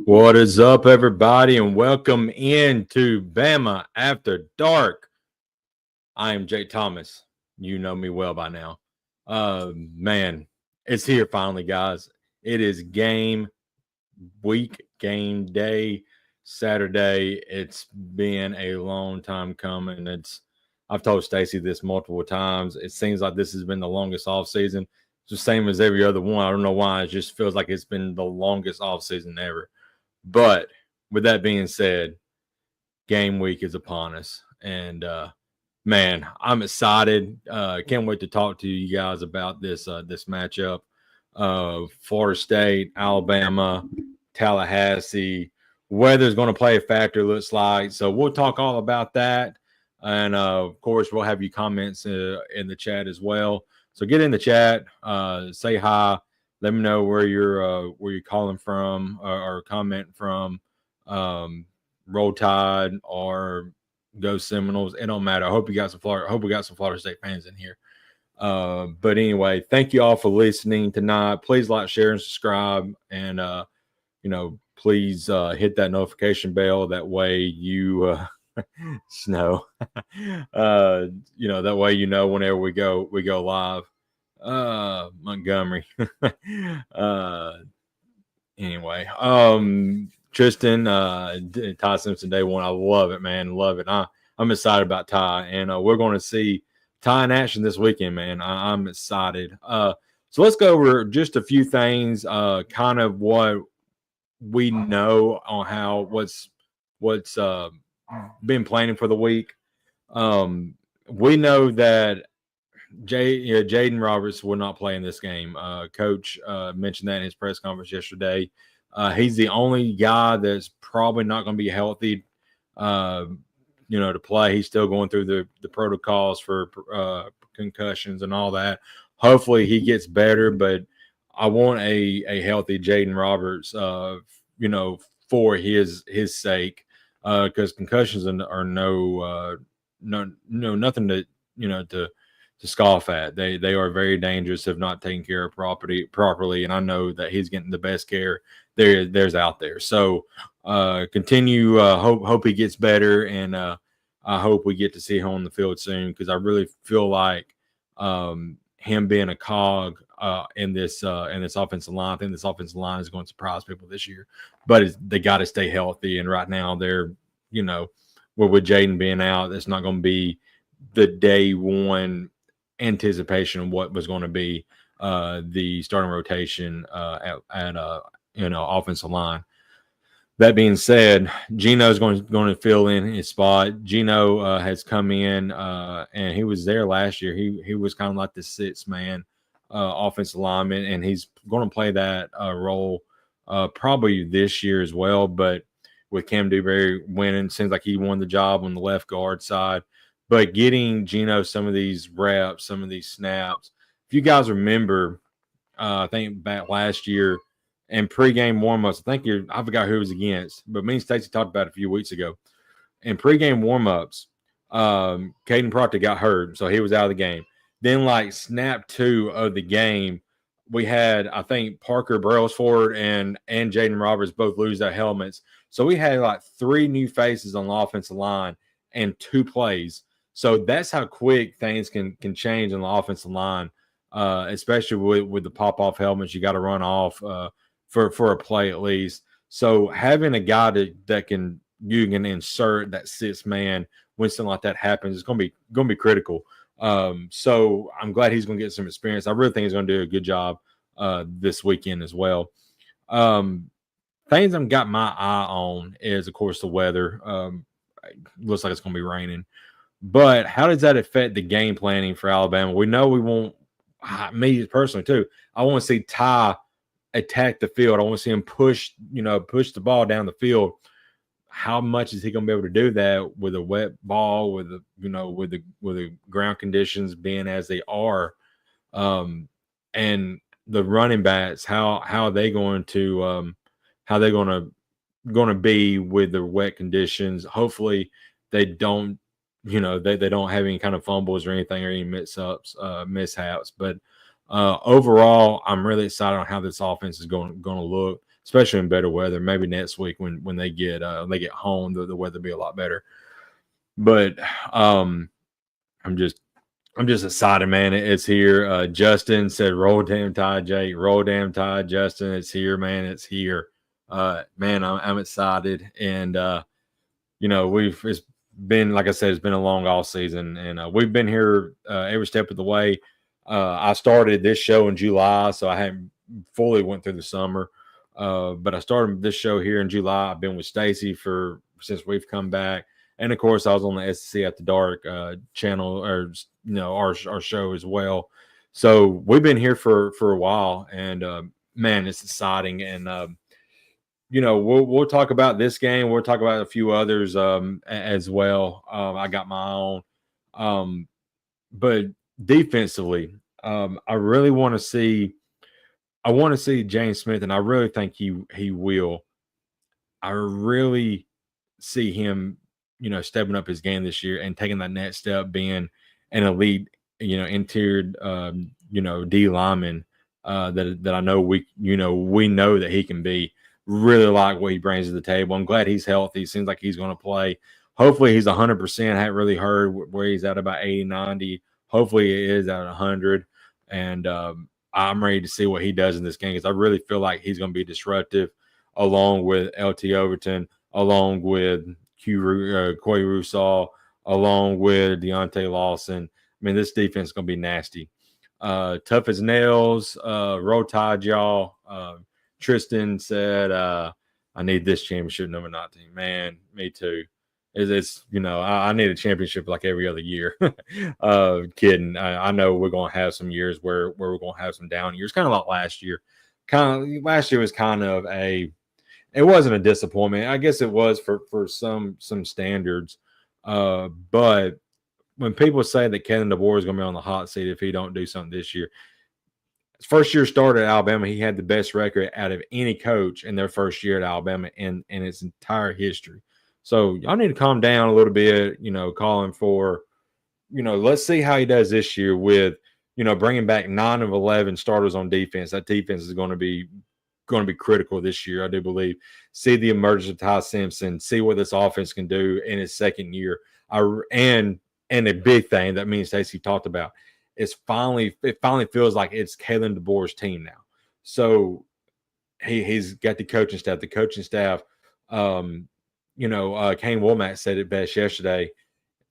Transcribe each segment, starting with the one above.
What is up, everybody, and welcome into Bama After Dark. I am Jake Thomas. You know me well by now. Man, it's here finally, guys. It is game week, game day, Saturday. It's been a long time coming. I've told Stacy this multiple times. It seems like this has been the longest off season. It's the same as every other one. I don't know why. It just feels like it's been the longest off season ever. But with that being said, game week is upon us. And, man, I'm excited. Can't wait to talk to you guys about this matchup. Florida State, Alabama, Tallahassee. Weather's going to play a factor, looks like. So we'll talk all about that. And, of course, we'll have you comments in the chat as well. So get in the chat, say hi. Let me know where you're calling from or comment from. Roll Tide or Go Seminoles. It don't matter. I hope we got some Florida State fans in here. But anyway, thank you all for listening tonight. Please like, share, and subscribe. And please hit that notification bell. That way you snow. That way whenever we go live. Montgomery. Anyway, Tristan, Ty Simpson day one. I love it, man. Love it. I'm excited about Ty, and we're going to see Ty in action this weekend, man. I'm excited. So let's go over just a few things, kind of what we know on how what's been planning for the week. We know that Jaden Roberts will not play in this game. Coach mentioned that in his press conference yesterday. He's the only guy that's probably not going to be healthy, to play. He's still going through the protocols for concussions and all that. Hopefully he gets better, but I want a healthy Jaden Roberts, for his sake, because concussions are nothing to scoff at. They are very dangerous if not taken care of properly, and I know that he's getting the best care there's out there. So continue. Hope he gets better, and I hope we get to see him on the field soon, because I really feel like him being a cog in this offensive line. I think this offensive line is going to surprise people this year, but they got to stay healthy. And right now they're with Jaden being out, it's not going to be the day one anticipation of what was going to be the starting rotation at offensive line. That being said, Gino is going to fill in his spot. Gino has come in and he was there last year. He was kind of like the sixth man offensive lineman, and he's going to play that role probably this year as well. But with Cam Dewberry winning, seems like he won the job on the left guard side. But getting Gino some of these reps, some of these snaps. If you guys remember, I think back last year in pregame warmups, I forgot who it was against, but me and Stacey talked about it a few weeks ago. In pregame warmups, Caden Proctor got hurt, so he was out of the game. Then, like snap 2 of the game, we had, I think, Parker Brailsford and Jaden Roberts both lose their helmets. So we had like 3 new faces on the offensive line and 2 plays. So that's how quick things can change on the offensive line, especially with the pop-off helmets. You got to run off for a play at least. So having a guy that you can insert that 6th man when something like that happens is going to be critical. So I'm glad he's going to get some experience. I really think he's going to do a good job this weekend as well. Things I've got my eye on is, of course, the weather. Looks like it's going to be raining. But how does that affect the game planning for Alabama? We know we won't – me personally, too. I want to see Ty attack the field. I want to see him push the ball down the field. How much is he going to be able to do that with a wet ball, with the ground conditions being as they are, and the running backs? How are they going to going to be with the wet conditions? Hopefully, they don't they don't have any kind of fumbles or anything or any mishaps. But overall, I'm really excited on how this offense is going to look, especially in better weather. Maybe next week when they get home, the weather will be a lot better. But I'm just excited, man. It's here. Justin said, "Roll damn Tide, Jake. Roll damn Tide, Justin. It's here, man. It's here." Man, I'm excited, and it's been, like I said, it's been a long off season, and we've been here every step of the way. I started this show in July, so I hadn't fully went through the summer. But I started this show here in July. I've been with Stacy since we've come back, and of course, I was on the SEC at the Dark channel, or our show as well. So we've been here for a while, and man, it's exciting. And we'll talk about this game. We'll talk about a few others as well. I got my own, but defensively, I really want to see. I want to see James Smith, and I really think he will. I really see him, stepping up his game this year and taking that next step, being an elite, interior, D lineman that I know we know that he can be. Really like what he brings to the table. I'm glad he's healthy. Seems like he's going to play. Hopefully he's 100%. I haven't really heard where he's at, about 80, 90. Hopefully he is at 100. And I'm ready to see what he does in this game, because I really feel like he's going to be disruptive, along with LT Overton, along with Corey Rusall, along with Deontay Lawson. I mean, this defense is going to be nasty. Tough as nails. Roll Tide, y'all. Tristan said, "I need this championship number 19." Man, me too. It's I need a championship like every other year. Kidding. I know we're gonna have some years where we're gonna have some down years, kind of like last year. Last year was kind of it wasn't a disappointment. I guess it was for some standards. But when people say that Kevin DeBoer is gonna be on the hot seat if he don't do something this year. His first year started at Alabama, he had the best record out of any coach in their first year at Alabama in its entire history. So y'all need to calm down a little bit, calling for, let's see how he does this year with, bringing back 9 of 11 starters on defense. That defense is going to be critical this year, I do believe. See the emergence of Ty Simpson, see what this offense can do in his second year. And a big thing that me and Stacey talked about, it finally feels like it's Kalen DeBoer's team now. So he's got the coaching staff. The coaching staff, Kane Womack said it best yesterday.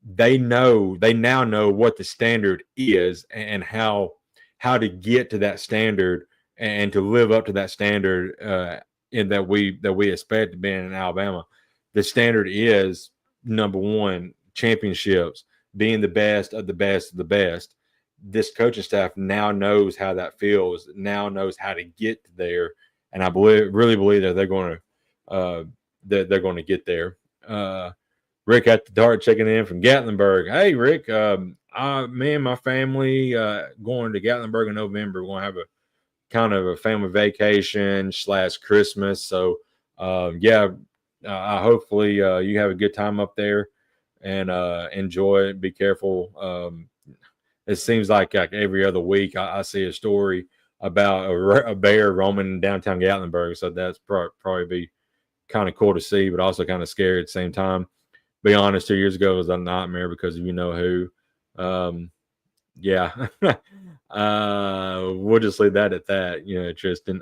They now know what the standard is and how to get to that standard and to live up to that standard in that we expect to be in Alabama. The standard is, number one, championships, being the best of the best of the best. This coaching staff now knows how that feels, now knows how to get there, and I really believe that they're going to get there. Rick at the Dart checking in from Gatlinburg. Hey, Rick, me and my family going to Gatlinburg in November. We're going to have a kind of a family vacation / Christmas. So, hopefully you have a good time up there and enjoy it. Be careful. It seems like every other week I see a story about a bear roaming in downtown Gatlinburg. So that's probably be kind of cool to see, but also kind of scary at the same time. Be honest, 2 years ago it was a nightmare because of who. We'll just leave that at that. Tristan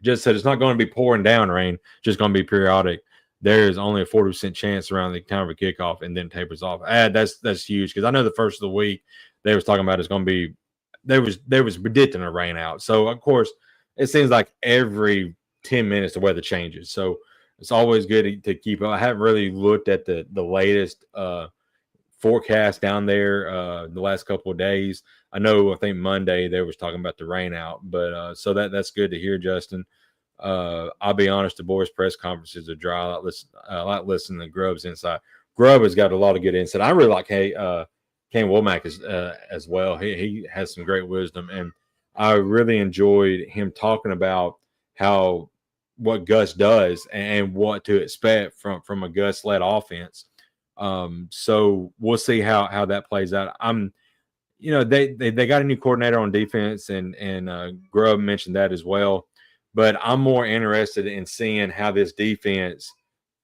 just said it's not going to be pouring down rain, just going to be periodic. There is only a 40% chance around the time of a kickoff, and then tapers off. That's huge, because I know the first of the week they was talking about it's going to be there was predicting a rain out. So of course it seems like every 10 minutes the weather changes. So it's always good to keep up. I haven't really looked at the latest forecast down there the last couple of days. I think Monday they was talking about the rain out, but so that's good to hear, Justin. I'll be honest, the boys' press conferences are dry. I like listening to Grubb's insight. Grubb has got a lot of good insight. I really like Kane Womack as well. He has some great wisdom, and I really enjoyed him talking about how what Gus does and what to expect from a Gus led offense. So we'll see how that plays out. They got a new coordinator on defense, and Grubb mentioned that as well. But I'm more interested in seeing how this defense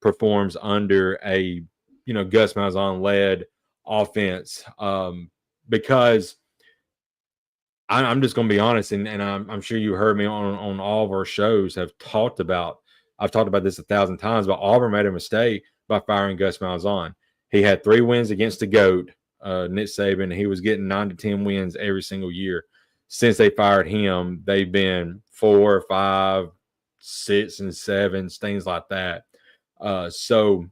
performs under a Gus Malzahn led offense, because I'm just going to be honest, and I'm sure you heard me on all of our shows I've talked about this 1,000 times, but Auburn made a mistake by firing Gus Malzahn. He had 3 wins against the GOAT, Nick Saban. He was getting 9 to 10 wins every single year. Since they fired him, they've been 4, 5, 6, and 7, things like that. So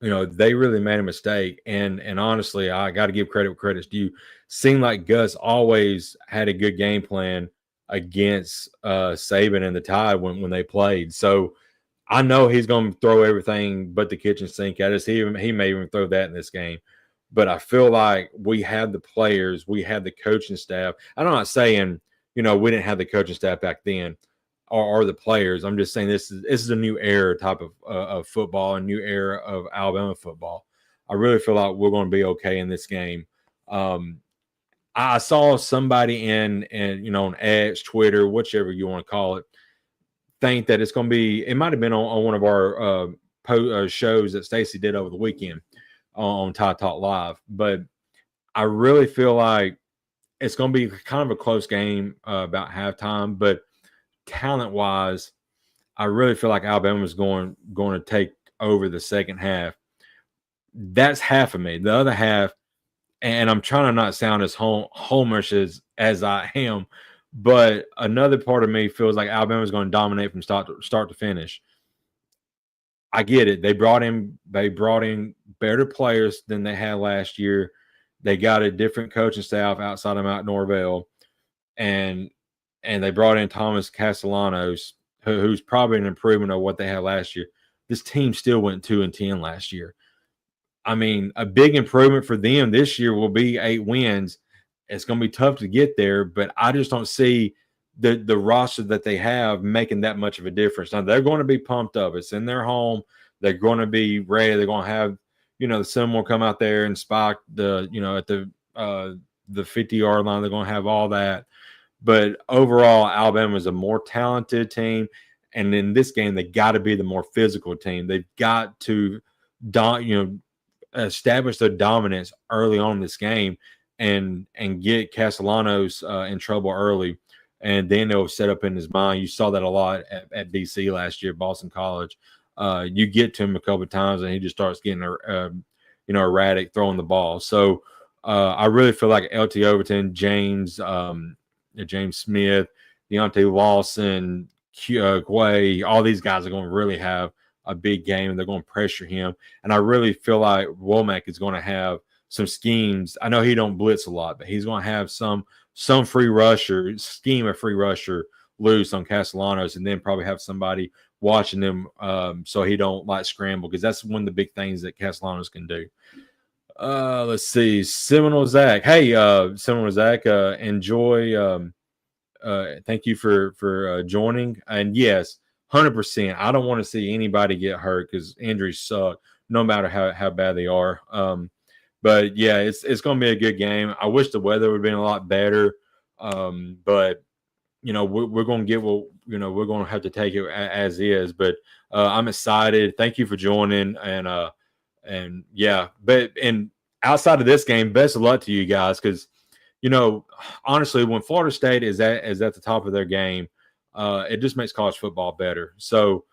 they really made a mistake. And honestly, I got to give credit where credit's due. Seemed like Gus always had a good game plan against Saban and the Tide when they played. So I know he's going to throw everything but the kitchen sink at us. He may even throw that in this game. But I feel like we have the players, we have the coaching staff. I'm not saying, we didn't have the coaching staff back then or the players. I'm just saying this is a new era type of football, a new era of Alabama football. I really feel like we're going to be okay in this game. I saw somebody in on X, Twitter, whichever you want to call it, think that it's going to be. It might have been on one of our shows that Stacy did over the weekend on Tide Talk Live, but I really feel like it's going to be kind of a close game about halftime. But talent wise, I really feel like Alabama is going to take over the second half. That's half of me. The other half, and I'm trying to not sound as homerish as I am, but another part of me feels like Alabama is going to dominate from start to finish. I get it. They brought in better players than they had last year. They got a different coaching staff outside of Matt Norvell, and they brought in Thomas Castellanos, who's probably an improvement of what they had last year. This team still went 2-10 last year. I mean, a big improvement for them this year will be 8 wins. It's going to be tough to get there, but I just don't see the roster that they have making that much of a difference. Now, they're going to be pumped up. It's in their home. They're going to be ready. They're going to have, the sun will come out there and spike at the 50-yard line. They're going to have all that. But overall, Alabama is a more talented team. And in this game, they got to be the more physical team. They've got to, establish their dominance early on in this game and get Castellanos in trouble early. And then they'll set up in his mind. You saw that a lot at BC last year, Boston College. You get to him a couple of times, and he just starts getting erratic throwing the ball. So I really feel like LT Overton, James Smith, Deontay Lawson, Quay, all these guys are going to really have a big game, and they're going to pressure him. And I really feel like Womack is going to have some schemes. I know he don't blitz a lot, but he's going to have some free rusher loose on Castellanos, and then probably have somebody watching them so he don't scramble, because that's one of the big things that Castellanos can do. Let's see. Seminole Zach. Hey, Seminole Zach, enjoy. Thank you for joining. And yes, 100%. I don't want to see anybody get hurt, because injuries suck, no matter how bad they are. But yeah, it's going to be a good game. I wish the weather would have been a lot better. But we're going to get what we're going to have to take it as is. But I'm excited. Thank you for joining. And yeah, and outside of this game, best of luck to you guys, because honestly, when Florida State is at the top of their game, it just makes college football better. So,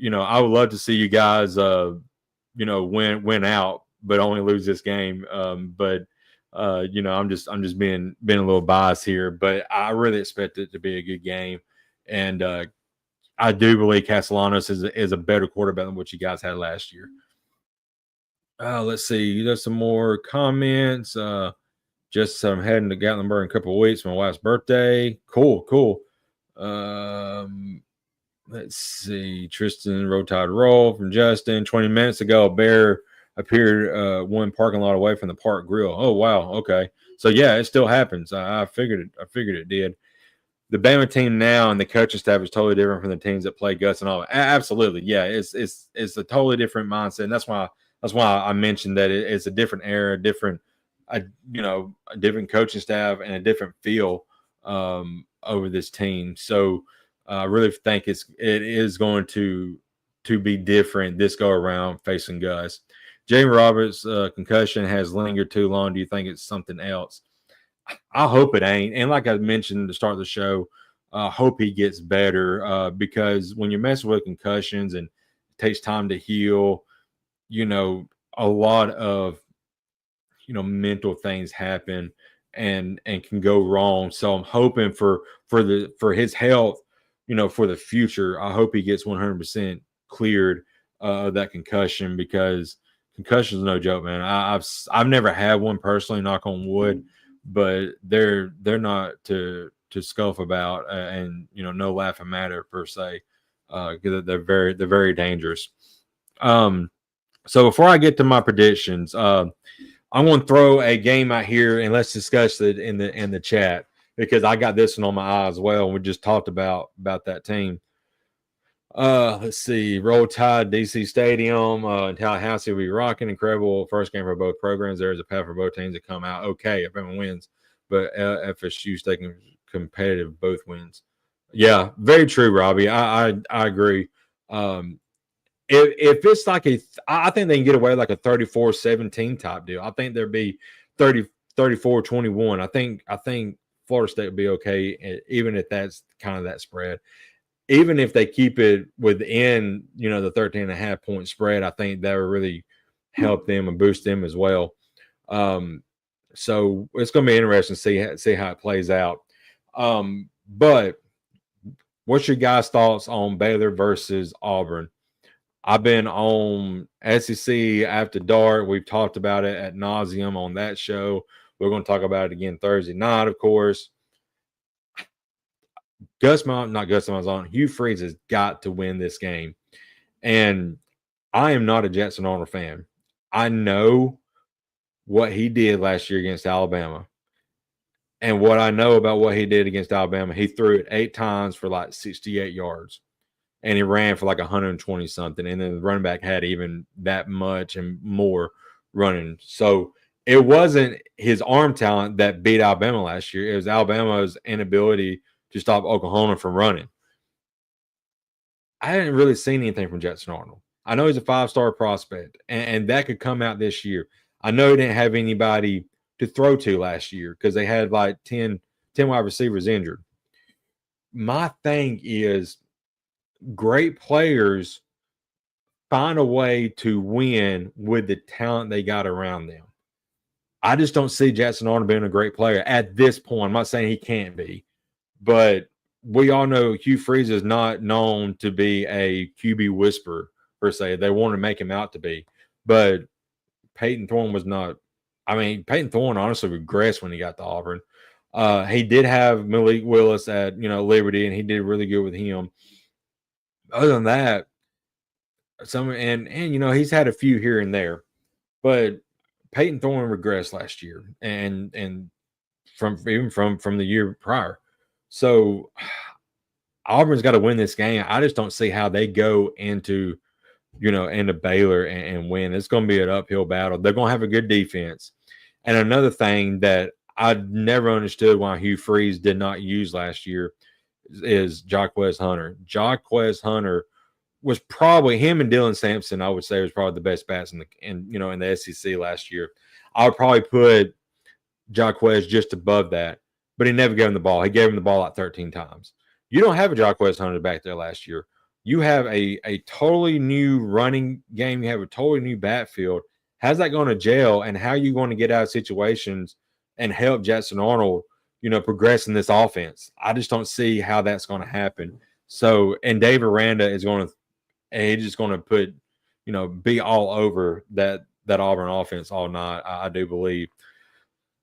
I would love to see you guys, win out, but only lose this game. But I'm just being a little biased here, but I really expect it to be a good game, and I do believe Castellanos is a better quarterback than what you guys had last year. Let's see. There's some more comments. Just I'm heading to Gatlinburg in a couple of weeks. My wife's birthday. Cool. Um, let's see. Tristan Road Tide Roll from Justin. 20 minutes ago, a bear appeared one parking lot away from the park grill. Oh wow. Okay. So yeah, it still happens. I figured it. I figured it did. The Bama team now and the coaching staff is totally different from the teams that play Gus and all. Absolutely, yeah, it's a totally different mindset. And that's why I mentioned that it's a different era, different, a a different coaching staff and a different feel over this team. So I really think it is going to be different this go around facing Gus. James Roberts' concussion has lingered too long. Do you think it's something else? I hope it ain't. And like I mentioned to start the show, I hope he gets better because when you're messing with concussions and it takes time to heal, you know, a lot of mental things happen and can go wrong. So I'm hoping for his health, for the future. I hope he gets 100% cleared of that concussion because concussion is no joke, man. I've never had one personally, knock on wood, but they're not to scoff about, and no laughing matter per se. They're very dangerous. So before I get to my predictions, I'm going to throw a game out here and let's discuss it in the chat because I got this one on my eye as well. And we just talked about that team. Let's see. Roll Tide, DC Stadium, in Tallahassee will be rocking. Incredible first game for both programs. There's a path for both teams to come out okay if everyone wins, but FSU staying competitive both wins. Yeah, very true, Robbie. I agree. If it's like I think they can get away like a 34-17 type deal. I think there'd be 34-21. I think Florida State would be okay, even if that's kind of that spread. Even if they keep it within, the 13.5 point spread, I think that would really help them and boost them as well. So it's going to be interesting to see how it plays out. But what's your guys' thoughts on Baylor versus Auburn? I've been on SEC After Dark. We've talked about it ad nauseum on that show. We're going to talk about it again Thursday night, of course. Hugh Freeze has got to win this game. And I am not a Jetson Arnold fan. I know what he did last year against Alabama. And what I know about what he did against Alabama, he threw it 8 times for like 68 yards. And he ran for like 120 something. And then the running back had even that much and more running. So it wasn't his arm talent that beat Alabama last year. It was Alabama's inability to stop Oklahoma from running. I hadn't really seen anything from Jetson Arnold. I know he's a 5-star prospect, and that could come out this year. I know he didn't have anybody to throw to last year because they had like 10 wide receivers injured. My thing is great players find a way to win with the talent they got around them. I just don't see Jetson Arnold being a great player at this point. I'm not saying he can't be, but we all know Hugh Freeze is not known to be a QB whisperer per se. They want to make him out to be, but Peyton Thorne was not. I mean, Peyton Thorne honestly regressed when he got to Auburn. He did have Malik Willis at Liberty, and he did really good with him. Other than that, he's had a few here and there, but Peyton Thorne regressed last year, and from the year prior. So Auburn's got to win this game. I just don't see how they go into Baylor and win. It's going to be an uphill battle. They're going to have a good defense. And another thing that I never understood why Hugh Freeze did not use last year is Jaquez Hunter. Jaquez Hunter was probably him and Dylan Sampson. I would say was probably the best bats in the SEC last year. I would probably put Jaquez just above that, but he never gave him the ball. He gave him the ball like 13 times. You don't have a Jaquez Hunter back there last year. You have a totally new running game. You have a totally new backfield. How's that going to gel? And how are you going to get out of situations and help Jetson Arnold, progress in this offense? I just don't see how that's going to happen. So, and Dave Aranda is going to, he's just going to put, be all over that that Auburn offense all night. I do believe.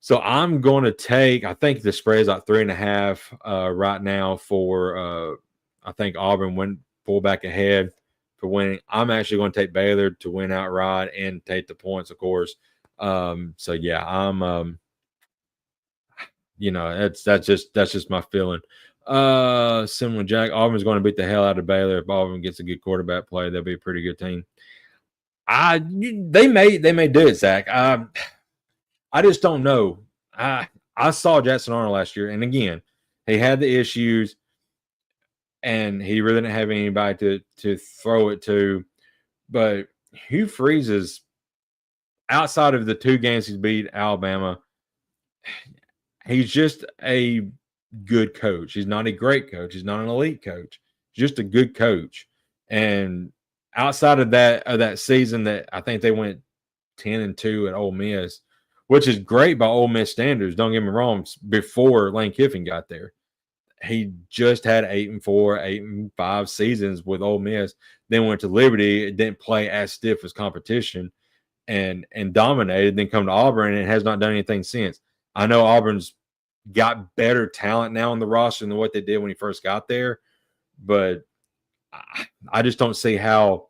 So I'm going to take. I think the spread is like 3.5 right now for. I think Auburn went pull back ahead for winning. I'm actually going to take Baylor to win outright and take the points, of course. So yeah, I'm. That's just my feeling. Similar Jack, Auburn's going to beat the hell out of Baylor. If Auburn gets a good quarterback play, they'll be a pretty good team. They may do it, Zach. I just don't know. I saw Jackson Arnold last year, and again, he had the issues, and he really didn't have anybody to throw it to. But Hugh Freeze is outside of the 2 games he's beat Alabama. He's just a good coach. He's not a great coach. He's not an elite coach. Just a good coach. And outside of that season that I think they went 10-2 at Ole Miss, which is great by Ole Miss standards. Don't get me wrong. Before Lane Kiffin got there, he just had 8-4, 8-5 seasons with Ole Miss. Then went to Liberty. It didn't play as stiff as competition, and dominated. Then come to Auburn and has not done anything since. I know Auburn's got better talent now on the roster than what they did when he first got there, but I just don't see how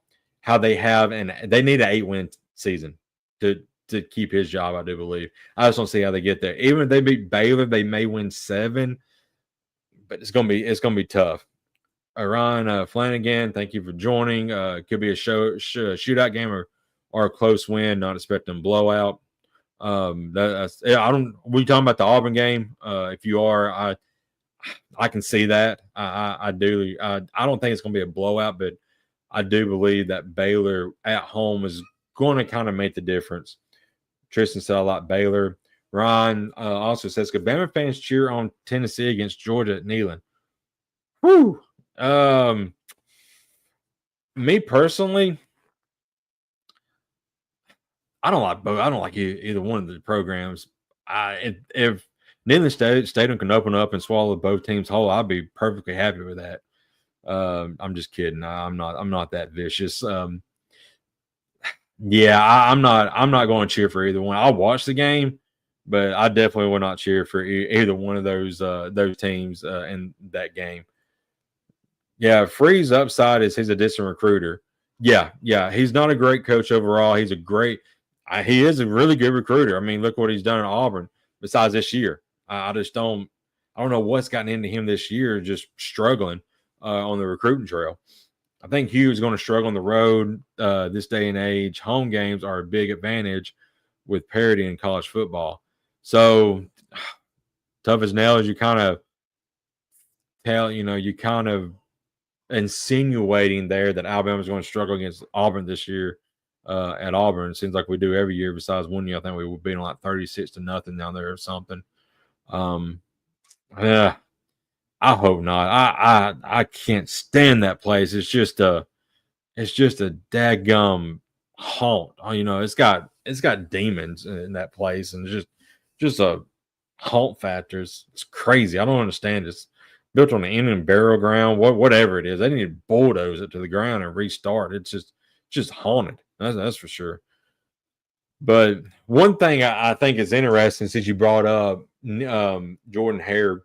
they have, and they need an 8-win season to keep his job. I do believe. I just don't see how they get there. Even if they beat Baylor, they may win 7, but it's gonna be tough. Ryan Flanagan, thank you for joining. Could be a shootout game or a close win. Not expecting blowout. I don't. We talking about the Auburn game? If you are, I can see that. I do. I don't think it's going to be a blowout, but I do believe that Baylor at home is going to kind of make the difference. Tristan said I like Baylor. Ryan also says, could Bama fans cheer on Tennessee against Georgia at Neyland? Whew. Me personally, I don't like both. I don't like either one of the programs. If Neyland Stadium can open up and swallow both teams whole, I'd be perfectly happy with that. I'm just kidding. I'm not that vicious. Yeah, I'm not going to cheer for either one. I'll watch the game, but I definitely will not cheer for either one of those teams in that game. Yeah, Free's upside is he's a distant recruiter. Yeah, he's not a great coach overall. He is a really good recruiter. I mean, look what he's done at Auburn. Besides this year, I don't know what's gotten into him this year. Just struggling on the recruiting trail. I think Hugh is going to struggle on the road this day and age. Home games are a big advantage with parity in college football. So tough as nails, you kind of insinuating there that Alabama is going to struggle against Auburn this year at Auburn. It seems like we do every year. Besides one year, I think we were beating like 36-0 down there or something. Yeah, I hope not. I can't stand that place. It's just a daggum haunt. It's got demons in that place, and just a haunt factor. It's crazy. I don't understand. It's built on the Indian burial ground. Whatever it is, they need to bulldoze it to the ground and restart. It's just haunted. That's for sure. But one thing I think is interesting, since you brought up Jordan Hare,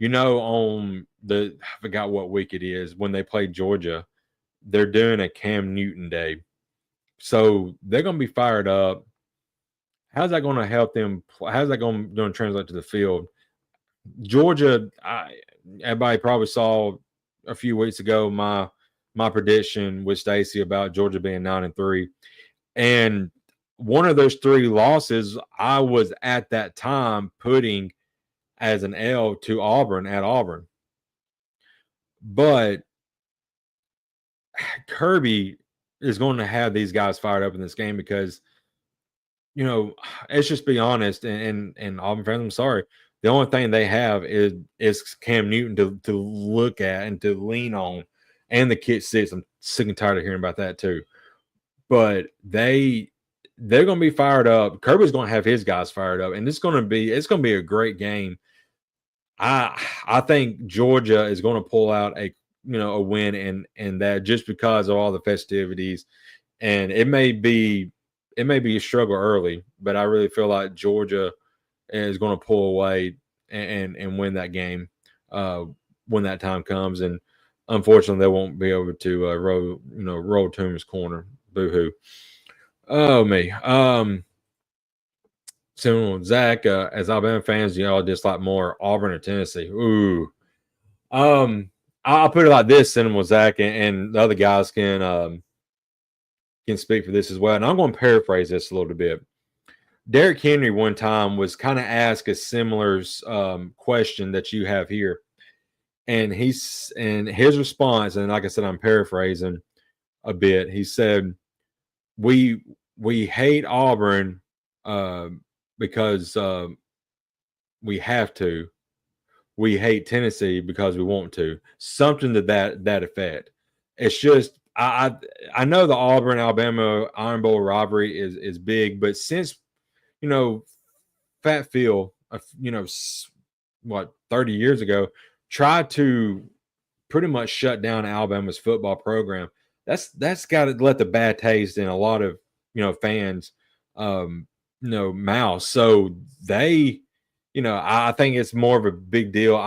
on I forgot what week it is when they play Georgia, they're doing a Cam Newton day. So they're going to be fired up. How's that going to help them? How's that going to translate to the field? Georgia, everybody probably saw a few weeks ago my prediction with Stacy about Georgia being 9-3. And one of those 3 losses I was at that time putting as an L to Auburn at Auburn. But Kirby is going to have these guys fired up in this game because, let's just be honest, and Auburn fans, I'm sorry. The only thing they have is Cam Newton to look at and to lean on, and the kid sits. I'm sick and tired of hearing about that too. But they're going to be fired up. Kirby's going to have his guys fired up, and it's going to be a great game. I think Georgia is going to pull out a win and that just because of all the festivities, and it may be it may be a struggle early, but I really feel like Georgia is going to pull away and win that game when that time comes. And unfortunately, they won't be able to roll Toomer's corner. Boo hoo. Oh me. So Zach, as Alabama fans, y'all dislike more Auburn or Tennessee? Ooh. I'll put it like this, Cinema Zach, and the other guys can speak for this as well. And I'm going to paraphrase this a little bit. Derrick Henry one time was kind of asked a similar question that you have here, and his response, and like I said, I'm paraphrasing a bit. He said, "We hate Auburn because we have to. We hate Tennessee because we want to." Something to that effect. It's just I know the Auburn Alabama Iron Bowl rivalry is big, but since Fat Phil, 30 years ago, tried to pretty much shut down Alabama's football program. That's got to let the bad taste in a lot of fans, mouths. So they, I think it's more of a big deal.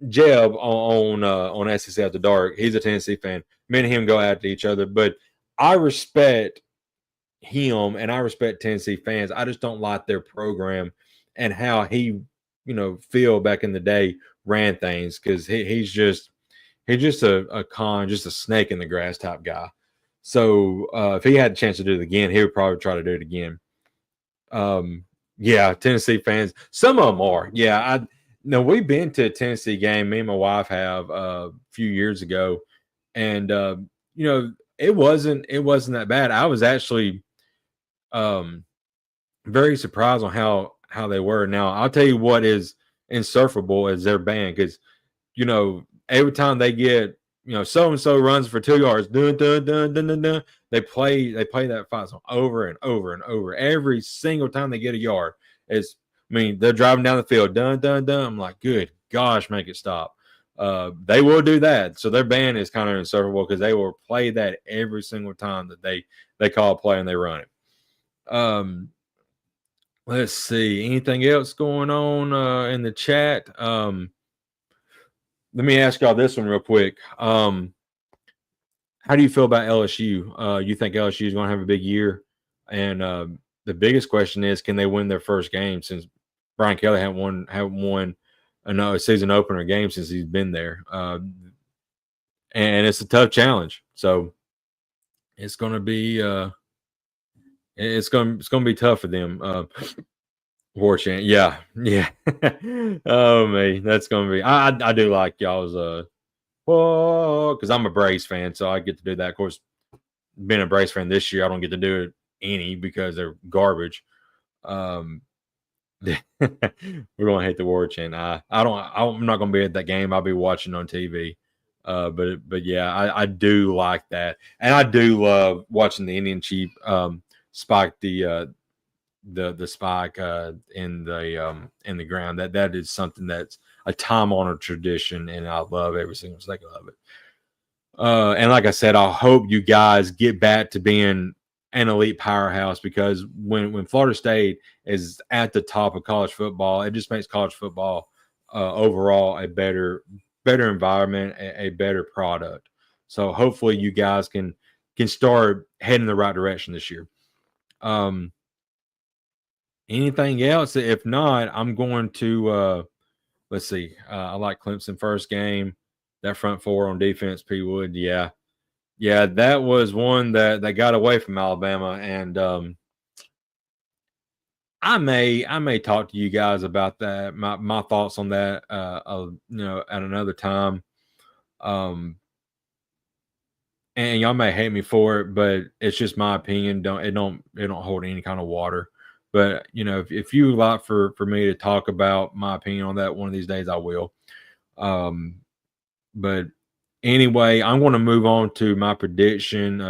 Jeb on SEC After Dark. He's a Tennessee fan. Me and him go after each other, but I respect him and I respect Tennessee fans. I just don't like their program and how he, Phil back in the day ran things, because he's just a con, just a snake in the grass type guy. So if he had a chance to do it again, he would probably try to do it again. Yeah, Tennessee fans, some of them are. Yeah, we've been to a Tennessee game. Me and my wife have a few years ago, and it wasn't that bad. I was actually very surprised on how they were. Now, I'll tell you what is insufferable is their band, because every time they get so and so runs for 2 yards, dun, dun, dun, dun, dun, dun, they play that fight song over and over and over every single time they get a yard. They're driving down the field, dun dun dun. I'm like, good gosh, make it stop. They will do that. So their band is kind of insufferable because they will play that every single time that they call a play and they run it. Let's see. Anything else going on in the chat? Let me ask y'all this one real quick. How do you feel about LSU? You think LSU is going to have a big year? And the biggest question is, can they win their first game, since Brian Kelly haven't won a season opener game since he's been there. And it's a tough challenge. So it's going to be it's going to be tough for them. War chant. Yeah. Oh man, that's going to be. I do like y'all's because I'm a Braves fan, so I get to do that. Of course, being a Braves fan this year, I don't get to do it any because they're garbage. We're gonna hate the war chant. I'm not gonna be at that game. I'll be watching on TV. But yeah, I do like that, and I do love watching the Indian Chief spike the spike in the ground. That is something that's a time honored tradition, and I love every single second of it. And like I said, I hope you guys get back to being an elite powerhouse, because when Florida State is at the top of college football, it just makes college football overall a better environment, a better product. So hopefully you guys can start heading in the right direction this year. Anything else? If not, I'm going to let's see. I like Clemson first game. That front four on defense, P. Wood. Yeah, that was one that got away from Alabama, and I may talk to you guys about that. My thoughts on that, at another time. And y'all may hate me for it, but it's just my opinion. It don't hold any kind of water. But if you would like for me to talk about my opinion on that one of these days, I will. But anyway, I'm going to move on to my prediction.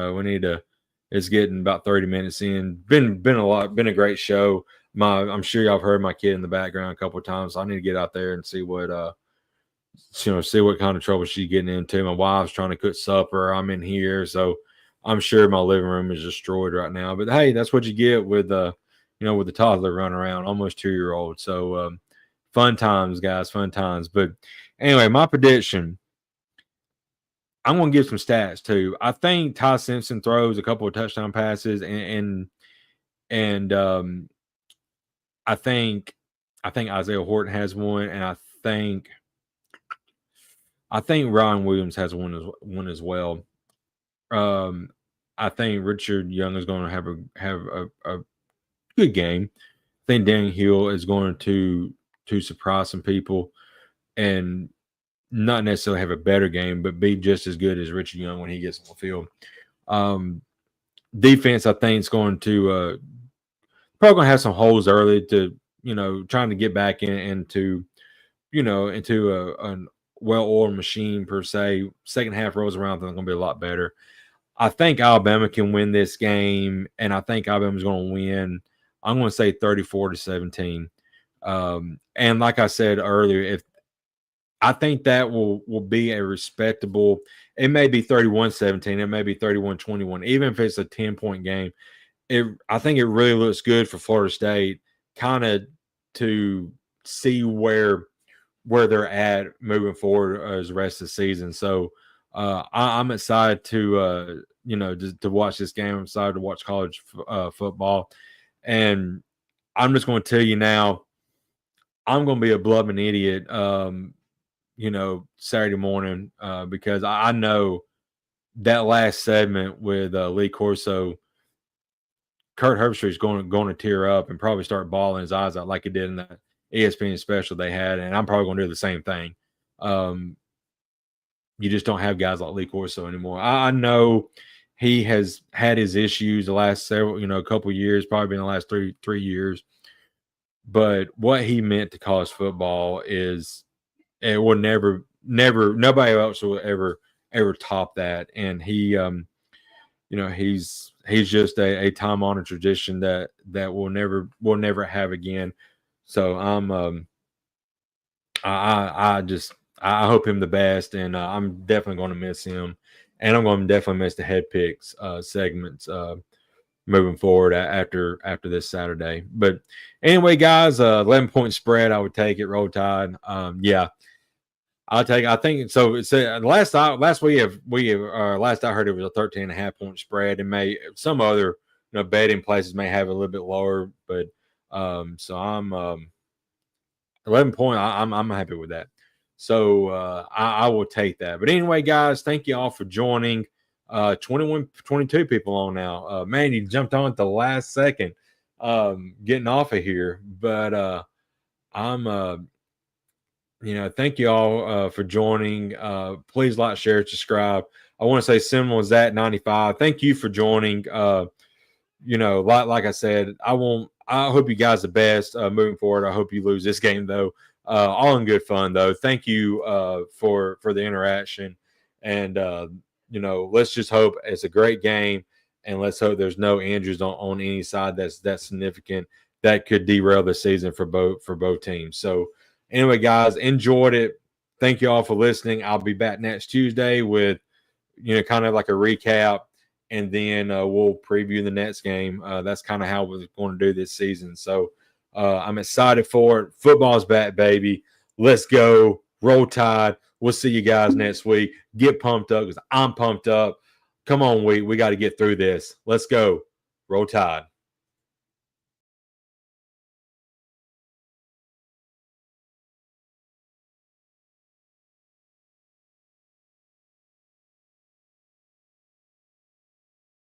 It's getting about 30 minutes in. Been a great show. I'm sure y'all have heard my kid in the background a couple of times. So I need to get out there and see what see what kind of trouble she's getting into. My wife's trying to cook supper. I'm in here, so I'm sure my living room is destroyed right now. But hey, that's what you get with with the toddler running around, almost 2-year old. So fun times, guys, fun times. But anyway, my prediction. I'm going to give some stats too. I think Ty Simpson throws a couple of touchdown passes, and I think Isaiah Horton has one, and I think Ryan Williams has one as well. I think Richard Young is going to have a good game. I think Dan Hill is going to surprise some people and not necessarily have a better game, but be just as good as Richard Young when he gets on the field. Defense, I think, is going to probably going to have some holes early to trying to get back into a well-oiled machine per se. Second half rolls around, they're going to be a lot better. I think Alabama can win this game, and I think Alabama's going to win. I'm going to say 34-17. And like I said earlier, I think that will be a respectable. It may be 31-17. It may be 31-21. Even if it's a 10-point game, I think it really looks good for Florida State, kind of to see where they're at moving forward as the rest of the season. So I'm excited to watch this game. I'm excited to watch college football, and I'm just going to tell you now, I'm going to be a blubbing idiot. Saturday morning because I know that last segment with Lee Corso, Kurt Herbstreit is going to tear up and probably start bawling his eyes out like he did in that ESPN special they had, and I'm probably going to do the same thing. You just don't have guys like Lee Corso anymore. I know he has had his issues the last several, couple of years, probably been the last three years. But what he meant to college football is it will never, nobody else will ever top that. And he, he's just a time honored tradition that we'll never have again. So I hope him the best, and I'm definitely going to miss him, and I'm going to definitely miss the head picks segments moving forward after this Saturday. But anyway, guys, 11-point spread, I would take it. Roll Tide. Yeah, I'll take. I think so. It's last I heard it was a 13.5-point spread, and some other betting places may have a little bit lower, but so I'm 11-point. I'm happy with that. So I will take that. But anyway, guys, thank you all for joining. 22 people on now. Man, you jumped on at the last second, getting off of here. But I'm thank you all for joining. Please like, share, subscribe. I want to say Seminole is at 95. Thank you for joining. Like I said, I hope you guys the best moving forward. I hope you lose this game though. All in good fun though. Thank you for the interaction, and let's just hope it's a great game, and let's hope there's no injuries on any side that's significant that could derail the season for both teams. So anyway, guys, enjoyed it. Thank you all for listening. I'll be back next Tuesday with kind of like a recap, and then we'll preview the next game. That's kind of how we're going to do this season. So I'm excited for it. Football's back, baby. Let's go. Roll Tide. We'll see you guys next week. Get pumped up because I'm pumped up. Come on, we got to get through this. Let's go. Roll Tide.